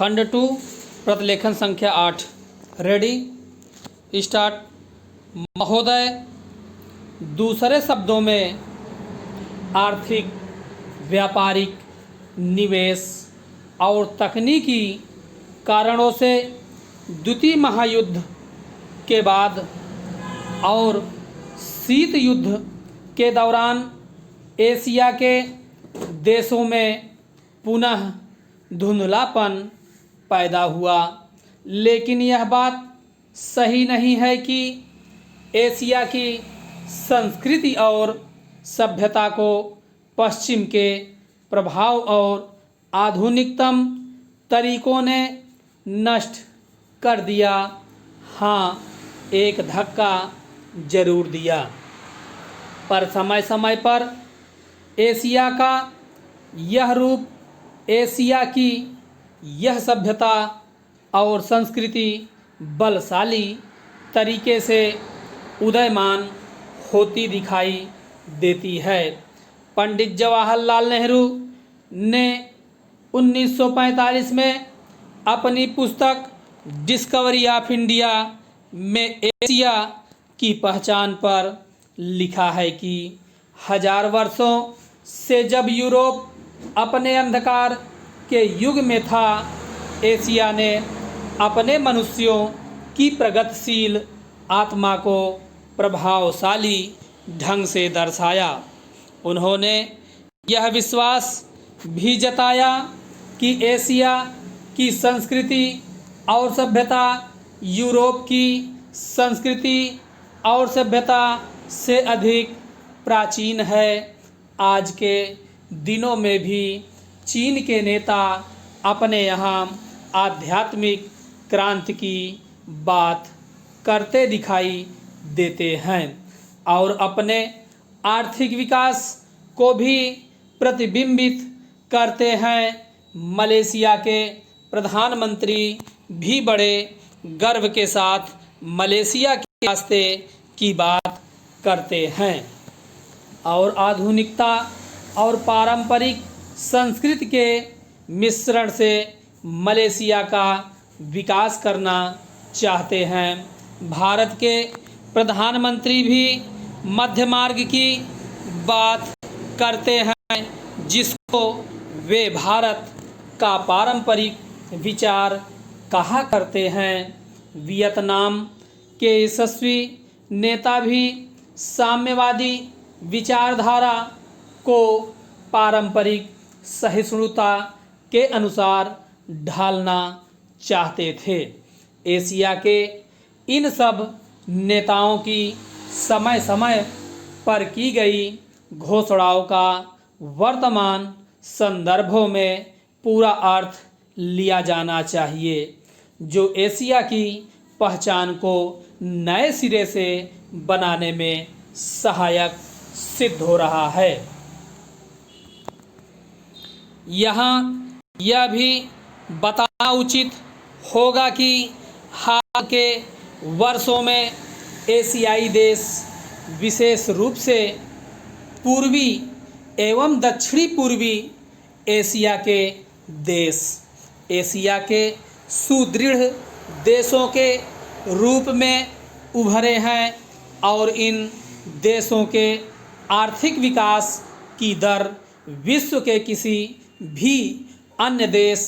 खंड 2 प्रतिलेखन संख्या 8। Ready start. महोदय, दूसरे शब्दों में आर्थिक, व्यापारिक, निवेश और तकनीकी कारणों से द्वितीय महायुद्ध के बाद और शीत युद्ध के दौरान एशिया के देशों में पुनः धुंधलापन पैदा हुआ। लेकिन यह बात सही नहीं है कि एशिया की संस्कृति और सभ्यता को पश्चिम के प्रभाव और आधुनिकतम तरीकों ने नष्ट कर दिया। हाँ, एक धक्का जरूर दिया, पर समय समय पर एशिया का यह रूप, एशिया की यह सभ्यता और संस्कृति बलशाली तरीके से उदयमान होती दिखाई देती है। पंडित जवाहरलाल नेहरू ने 1945 में अपनी पुस्तक डिस्कवरी ऑफ इंडिया में एशिया की पहचान पर लिखा है कि हजार वर्षों से जब यूरोप अपने अंधकार के युग में था, एशिया ने अपने मनुष्यों की प्रगतिशील आत्मा को प्रभावशाली ढंग से दर्शाया। उन्होंने यह विश्वास भी जताया कि एशिया की संस्कृति और सभ्यता यूरोप की संस्कृति और सभ्यता से अधिक प्राचीन है। आज के दिनों में भी चीन के नेता अपने यहाँ आध्यात्मिक क्रांति की बात करते दिखाई देते हैं और अपने आर्थिक विकास को भी प्रतिबिंबित करते हैं। मलेशिया के प्रधानमंत्री भी बड़े गर्व के साथ मलेशिया के रास्ते की बात करते हैं और आधुनिकता और पारंपरिक संस्कृति के मिश्रण से मलेशिया का विकास करना चाहते हैं। भारत के प्रधानमंत्री भी मध्य मार्ग की बात करते हैं, जिसको वे भारत का पारंपरिक विचार कहा करते हैं। वियतनाम के यशस्वी नेता भी साम्यवादी विचारधारा को पारंपरिक सहिष्णुता के अनुसार ढालना चाहते थे। एशिया के इन सब नेताओं की समय समय पर की गई घोषणाओं का वर्तमान संदर्भों में पूरा अर्थ लिया जाना चाहिए, जो एशिया की पहचान को नए सिरे से बनाने में सहायक सिद्ध हो रहा है। यहाँ यह भी बताना उचित होगा कि हाल के वर्षों में एशियाई देश, विशेष रूप से पूर्वी एवं दक्षिणी पूर्वी एशिया के देश, एशिया के सुदृढ़ देशों के रूप में उभरे हैं और इन देशों के आर्थिक विकास की दर विश्व के किसी भी अन्य देश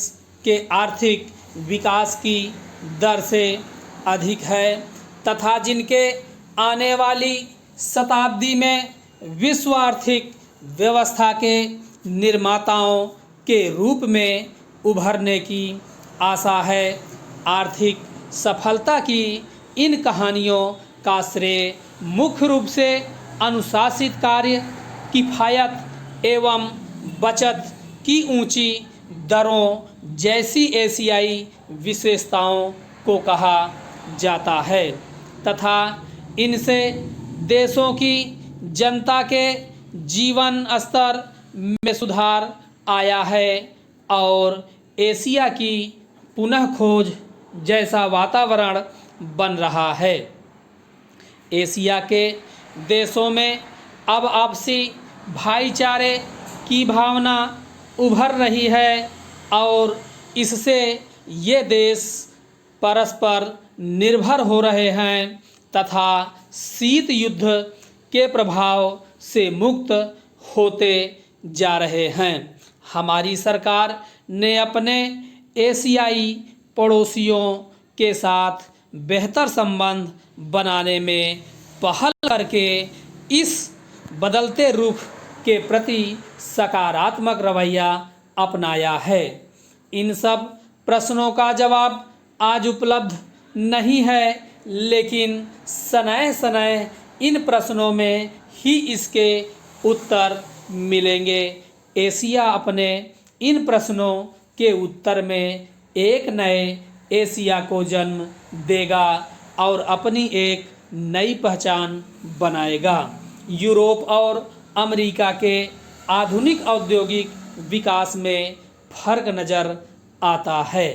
के आर्थिक विकास की दर से अधिक है तथा जिनके आने वाली शताब्दी में विश्व आर्थिक व्यवस्था के निर्माताओं के रूप में उभरने की आशा है। आर्थिक सफलता की इन कहानियों का श्रेय मुख्य रूप से अनुशासित कार्य, किफ़ायत एवं बचत की ऊंची दरों जैसी एशियाई विशेषताओं को कहा जाता है तथा इनसे देशों की जनता के जीवन स्तर में सुधार आया है और एशिया की पुनः खोज जैसा वातावरण बन रहा है। एशिया के देशों में अब आपसी भाईचारे की भावना उभर रही है और इससे ये देश परस्पर निर्भर हो रहे हैं तथा शीत युद्ध के प्रभाव से मुक्त होते जा रहे हैं। हमारी सरकार ने अपने एशियाई पड़ोसियों के साथ बेहतर संबंध बनाने में पहल करके इस बदलते रुख के प्रति सकारात्मक रवैया अपनाया है। इन सब प्रश्नों का जवाब आज उपलब्ध नहीं है, लेकिन सनय सनय इन प्रश्नों में ही इसके उत्तर मिलेंगे। एशिया अपने इन प्रश्नों के उत्तर में एक नए एशिया को जन्म देगा और अपनी एक नई पहचान बनाएगा। यूरोप और अमेरिका के आधुनिक औद्योगिक विकास में फर्क नज़र आता है।